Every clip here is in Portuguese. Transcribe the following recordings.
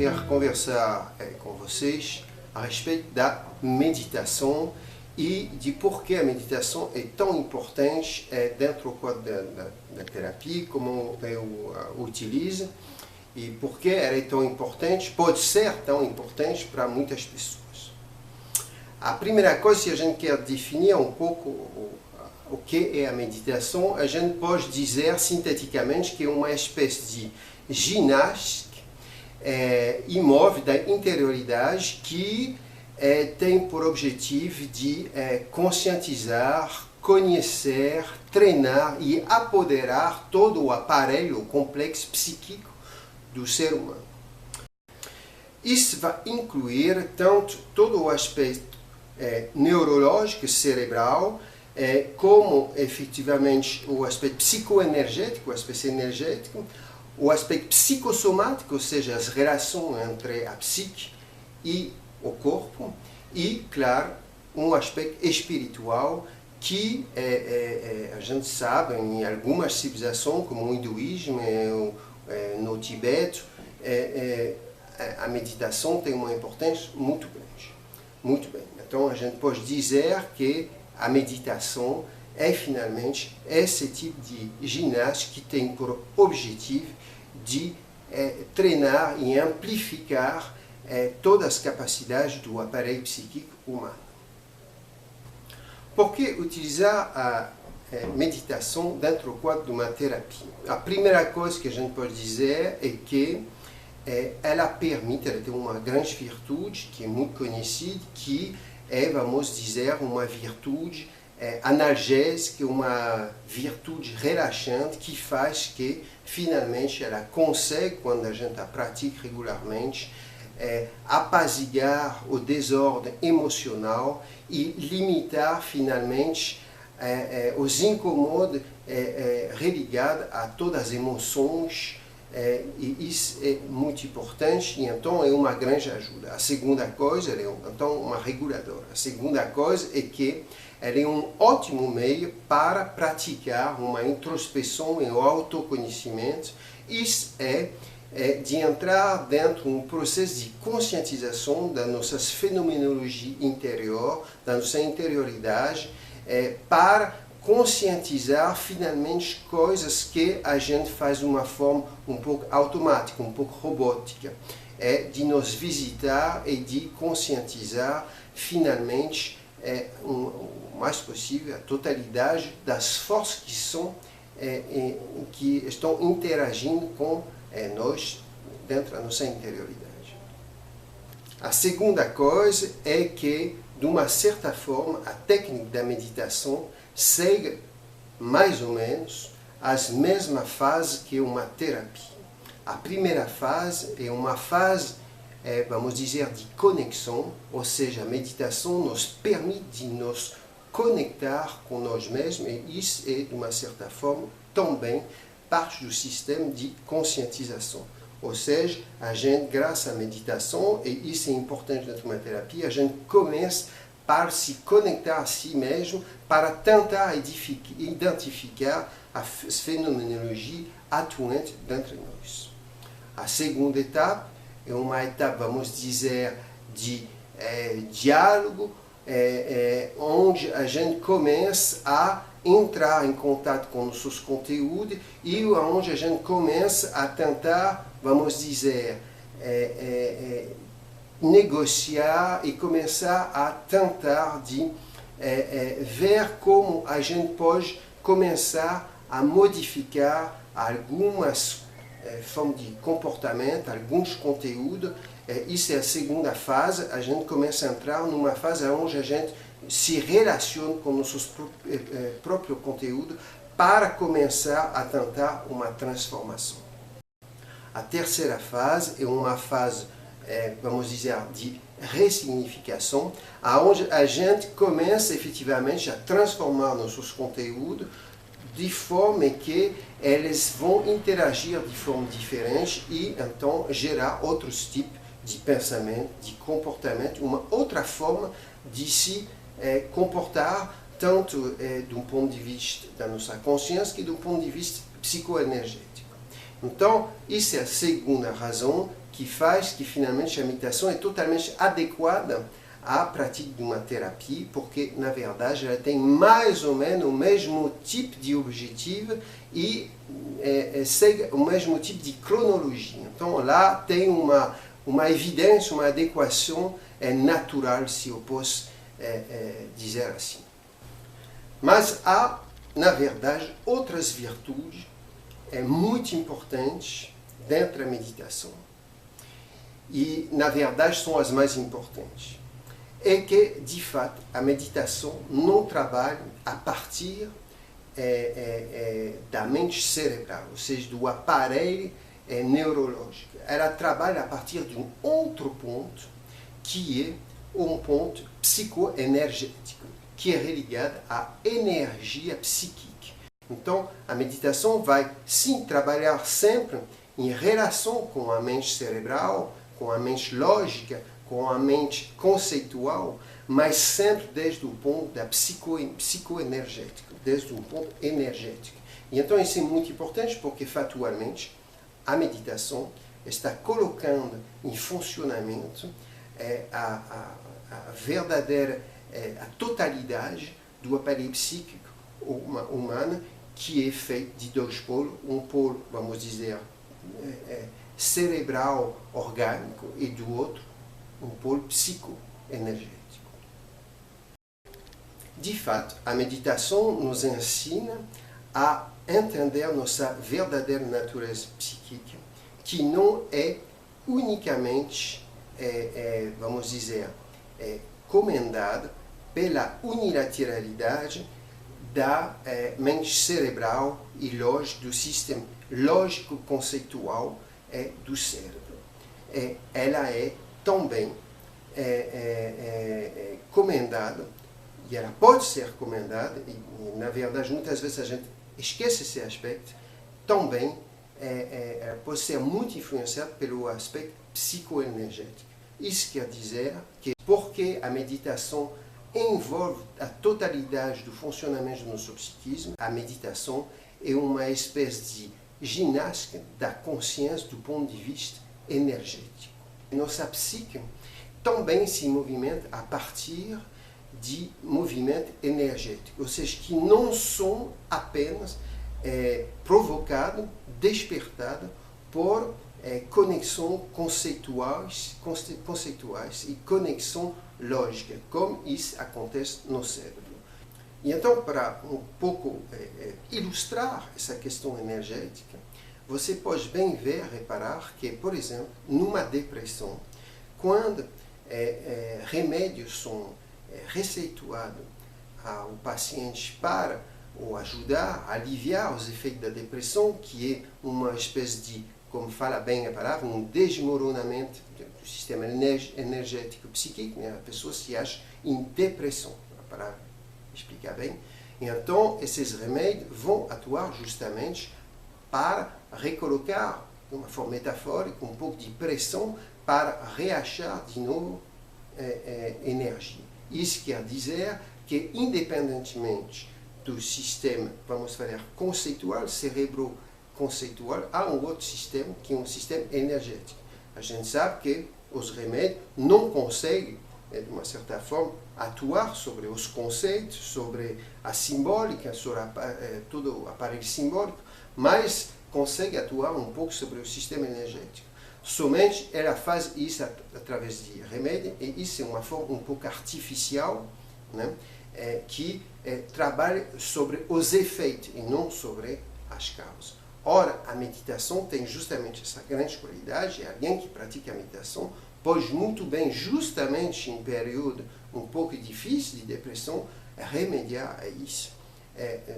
querer conversar com vocês a respeito da meditação e de por que a meditação é tão importante dentro do quadro da terapia, como eu utilizo, e por que ela é tão importante, pode ser tão importante para muitas pessoas. A primeira coisa, se a gente quer definir um pouco o que é a meditação, a gente pode dizer sinteticamente que é uma espécie de ginástica imóvel da interioridade que tem por objetivo de conscientizar, conhecer, treinar e apoderar todo o aparelho, o complexo psíquico do ser humano. Isso vai incluir tanto todo o aspecto neurológico, cerebral, como efetivamente o aspecto psicoenergético, o aspecto energético, o aspecto psicossomático, ou seja, as relações entre a psique e o corpo, e, claro, um aspecto espiritual que a gente sabe em algumas civilizações, como o hinduísmo, no Tibete, a meditação tem uma importância muito grande. Muito bem. Então a gente pode dizer que a meditação é finalmente esse tipo de ginástica que tem por objetivo de treinar e amplificar todas as capacidades do aparelho psíquico humano. Por que utilizar a meditação dentro do quadro de uma terapia? A primeira coisa que a gente pode dizer é que ela tem uma grande virtude, que é muito conhecida, que vamos dizer, uma virtude analgésica, uma virtude relaxante que faz que, finalmente, ela consegue, quando a gente a pratica regularmente, apaziguar o desordem emocional e limitar, finalmente, os incômodos religados a todas as emoções, e isso é muito importante, e então é uma grande ajuda. A segunda coisa, ela é então uma reguladora. A segunda coisa é que ela é um ótimo meio para praticar uma introspeção e um autoconhecimento. Isso de entrar dentro de um processo de conscientização da nossa fenomenologia interior, da nossa interioridade, para conscientizar finalmente coisas que a gente faz de uma forma um pouco automática, um pouco robótica. De nos visitar e de conscientizar finalmente o mais possível a totalidade das forças que estão interagindo com nós dentro da nossa interioridade. A segunda coisa é que, de uma certa forma, a técnica da meditação segue mais ou menos as mesmas fases que uma terapia. A primeira fase é uma fase, vamos dizer, de conexão, ou seja, a meditação nos permite de nos conectar com nós mesmos, e isso é, de uma certa forma, também parte do sistema de conscientização. Ou seja, a gente, graças à meditação, e isso é importante dentro de uma terapia, a gente começa para se conectar a si mesmo, para tentar identificar as fenomenologias atuantes dentro de nós. A segunda etapa é uma etapa, vamos dizer, de diálogo, onde a gente começa a entrar em contato com os seus conteúdos e onde a gente começa a tentar, vamos dizer, negociar e começar a tentar de ver como a gente pode começar a modificar algumas formas de comportamento, alguns conteúdos. Isso é a segunda fase. A gente começa a entrar numa fase onde a gente se relaciona com nossos próprios conteúdos para começar a tentar uma transformação. A terceira fase é uma fase, vamos dizer, de ressignificação, onde a gente começa efetivamente a transformar nossos conteúdos de forma que eles vão interagir de forma diferente e então gerar outros tipos de pensamento, de comportamento, uma outra forma de se comportar, tanto de um ponto de vista da nossa consciência que do ponto de vista psicoenergético. Então, isso é a segunda razão que faz que finalmente a meditação é totalmente adequada à prática de uma terapia, porque na verdade ela tem mais ou menos o mesmo tipo de objetivo e segue o mesmo tipo de cronologia. Então lá tem uma evidência, uma adequação natural, se eu posso dizer assim. Mas há, na verdade, outras virtudes muito importantes dentro da meditação. E, na verdade, são as mais importantes. É que, de fato, a meditação não trabalha a partir da mente cerebral, ou seja, do aparelho neurológico. Ela trabalha a partir de um outro ponto, que é um ponto psicoenergético, que é ligado à energia psíquica. Então, a meditação vai, sim, trabalhar sempre em relação com a mente cerebral, com a mente lógica, com a mente conceitual, mas sempre desde o ponto da psicoenergética, desde um ponto energético. E então isso é muito importante porque, factualmente, a meditação está colocando em funcionamento a verdadeira a totalidade do aparelho psíquico humano, que é feito de dois polos, um polo, vamos dizer, cerebral, orgânico, e do outro, um polo psicoenergético. De fato, a meditação nos ensina a entender nossa verdadeira natureza psíquica, que não é unicamente, vamos dizer, comandada pela unilateralidade da mente cerebral e lógica, do sistema lógico-conceitual do cérebro. Ela é também comandada, e ela pode ser comandada, e na verdade muitas vezes a gente esquece esse aspecto, também ela pode ser muito influenciada pelo aspecto psicoenergético. Isso quer dizer que, porque a meditação envolve a totalidade do funcionamento do nosso psiquismo, a meditação é uma espécie de ginástica da consciência do ponto de vista energético. Nossa psique também se movimenta a partir de movimento energético, ou seja, que não são apenas provocados, despertados por conexões conceituais e conexão lógica, como isso acontece no cérebro. E então, para um pouco ilustrar essa questão energética, você pode bem reparar que, por exemplo, numa depressão, quando remédios são receituados ao paciente para o ajudar a aliviar os efeitos da depressão, que é uma espécie de, como fala bem a palavra, um desmoronamento do sistema energético psíquico, né? A pessoa se acha em depressão, para explicar bem. Então, esses remédios vão atuar justamente para recolocar, de uma forma metafórica, um pouco de pressão para reachar de novo energia. Isso quer dizer que, independentemente do sistema, vamos falar, conceitual, cerebro-conceitual, há um outro sistema, que é um sistema energético. A gente sabe que os remédios não conseguem, de uma certa forma, atuar sobre os conceitos, sobre a simbólica, sobre todo o aparelho simbólico, mas consegue atuar um pouco sobre o sistema energético. Somente ela faz isso através de remédio, e isso é uma forma um pouco artificial, né, que trabalha sobre os efeitos e não sobre as causas. Ora, a meditação tem justamente essa grande qualidade, e alguém que pratica a meditação pode muito bem, justamente em período um pouco difícil de depressão, remediar a isso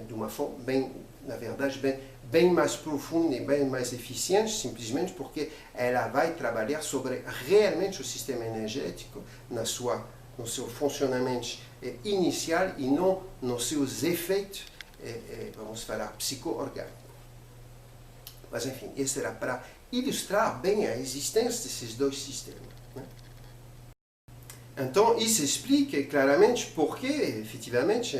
de uma forma bem, na verdade, bem mais profunda e bem mais eficiente, simplesmente porque ela vai trabalhar sobre realmente o sistema energético no seu funcionamento inicial e não nos seus efeitos, vamos falar, psico-orgânicos. Mas, enfim, isso era para ilustrar bem a existência desses dois sistemas, né? Então, isso explica claramente porque, efetivamente,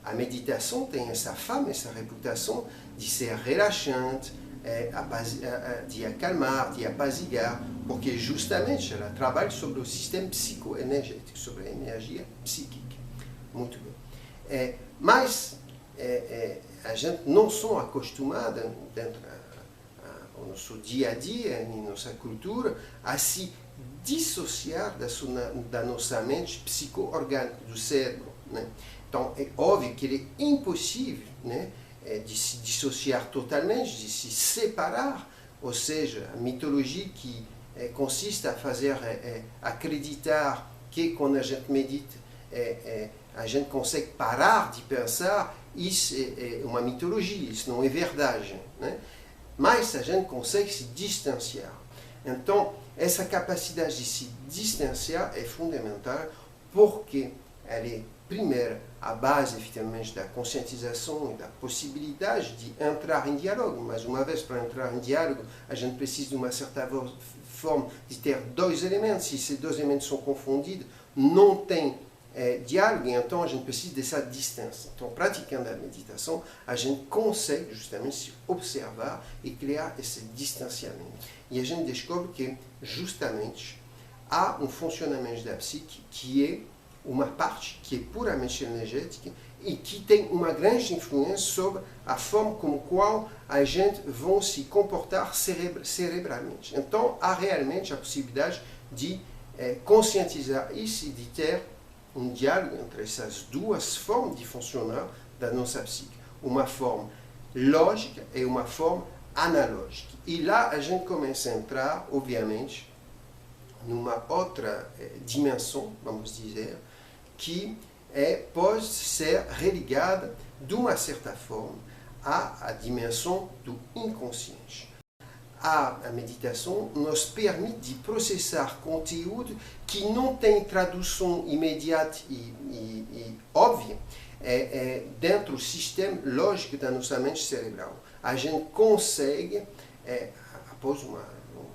a meditação tem essa fama, essa reputação de ser relaxante, de acalmar, de apaziguar porque justamente ela trabalha sobre o sistema psicoenergético, sobre a energia psíquica. Muito bem. Mas a gente não só acostumada dentro do nosso dia a dia, em nossa cultura, a se dissociar da nossa mente psico-orgânica, do cérebro, né? Então, é óbvio que é impossível, né, de se dissociar totalmente, de se separar, ou seja, a mitologia que consiste a fazer acreditar que quando a gente medita, a gente consegue parar de pensar, isso é uma mitologia, isso não é verdade, né? Mas a gente consegue se distanciar. Então, essa capacidade de se distanciar é fundamental porque ela é, primeiro, a base, efetivamente, da conscientização e da possibilidade de entrar em diálogo. Mas, uma vez, para entrar em diálogo, a gente precisa de uma certa forma de ter dois elementos. Se esses dois elementos são confundidos, não tem diálogo, então a gente precisa dessa distância. Então, praticando a meditação, a gente consegue justamente se observar e criar esse distanciamento. E a gente descobre que, justamente, há um funcionamento da psique que é uma parte que é puramente energética e que tem uma grande influência sobre a forma como qual a gente vai se comportar cerebralmente. Então, há realmente a possibilidade de conscientizar isso e de ter um diálogo entre essas duas formas de funcionar da nossa psique. Uma forma lógica e uma forma analógica. E lá a gente começa a entrar, obviamente, numa outra dimensão, vamos dizer, que pode ser religada, de uma certa forma, à dimensão do inconsciente. A meditação nos permite de processar conteúdo que não tem tradução imediata e óbvia dentro do sistema lógico da nossa mente cerebral. A gente consegue, após um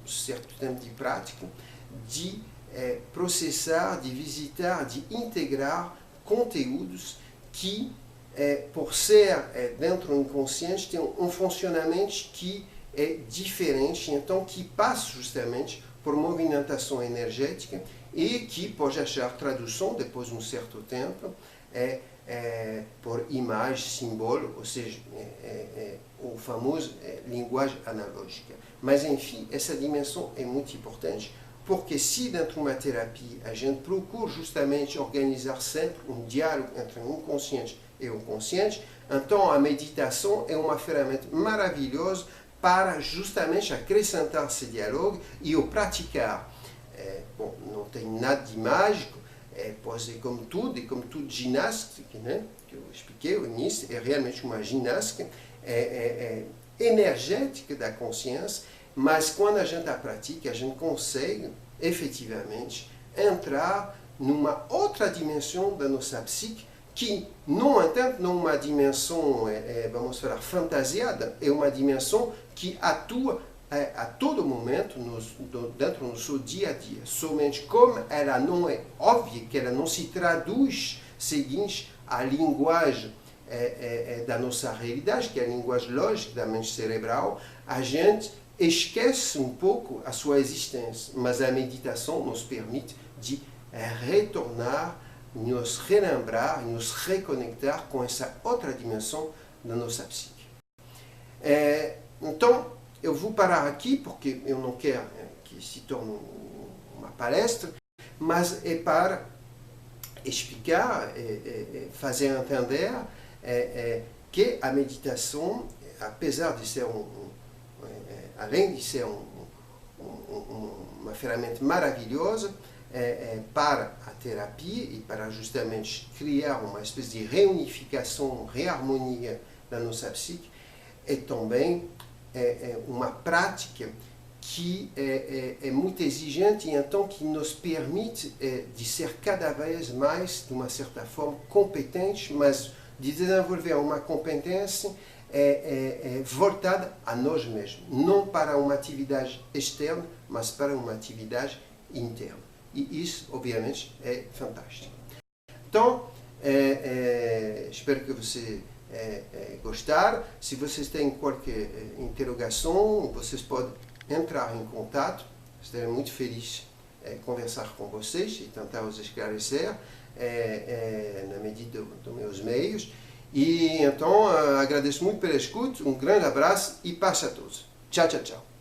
certo tempo de prática, de processar, de visitar, de integrar conteúdos que, por ser dentro do inconsciente, têm um funcionamento que é diferente, então que passa justamente por movimentação energética e que pode achar tradução depois de um certo tempo por imagem, símbolo, ou seja, o famoso linguagem analógica. Mas enfim, essa dimensão é muito importante porque se dentro de uma terapia a gente procura justamente organizar sempre um diálogo entre o inconsciente e o consciente, então a meditação é uma ferramenta maravilhosa para justamente acrescentar esse diálogo e o praticar. Bom, não tem nada de mágico, pode ser como tudo ginástica, né? Que eu expliquei no início, é realmente uma ginástica energética da consciência, mas quando a gente a pratica, a gente consegue efetivamente entrar numa outra dimensão da nossa psique, que, no entanto, não é uma dimensão, vamos falar, fantasiada, é uma dimensão que atua a todo momento dentro do nosso dia a dia. Somente como ela não é óbvia, que ela não se traduz seguinte à linguagem da nossa realidade, que é a linguagem lógica da mente cerebral, a gente esquece um pouco a sua existência, mas a meditação nos permite de retornar, nos relembrar, nos reconectar com essa outra dimensão da nossa psique. Então, eu vou parar aqui, porque eu não quero que se torne uma palestra, mas é para explicar, fazer entender que a meditação, apesar de ser além de ser uma ferramenta maravilhosa para a terapia e para justamente criar uma espécie de reunificação, reharmonia da nossa psique, é também uma prática que é muito exigente e então que nos permite de ser cada vez mais, de uma certa forma, competentes, mas de desenvolver uma competência voltada a nós mesmos, não para uma atividade externa, mas para uma atividade interna. E isso, obviamente, é fantástico. Então, espero que você gostaram. Se vocês têm qualquer interrogação, vocês podem entrar em contato Estarei muito feliz conversar com vocês e tentar os esclarecer na medida dos meus meios. E então agradeço muito pela escuta, um grande abraço e paz a todos. Tchau, tchau, tchau.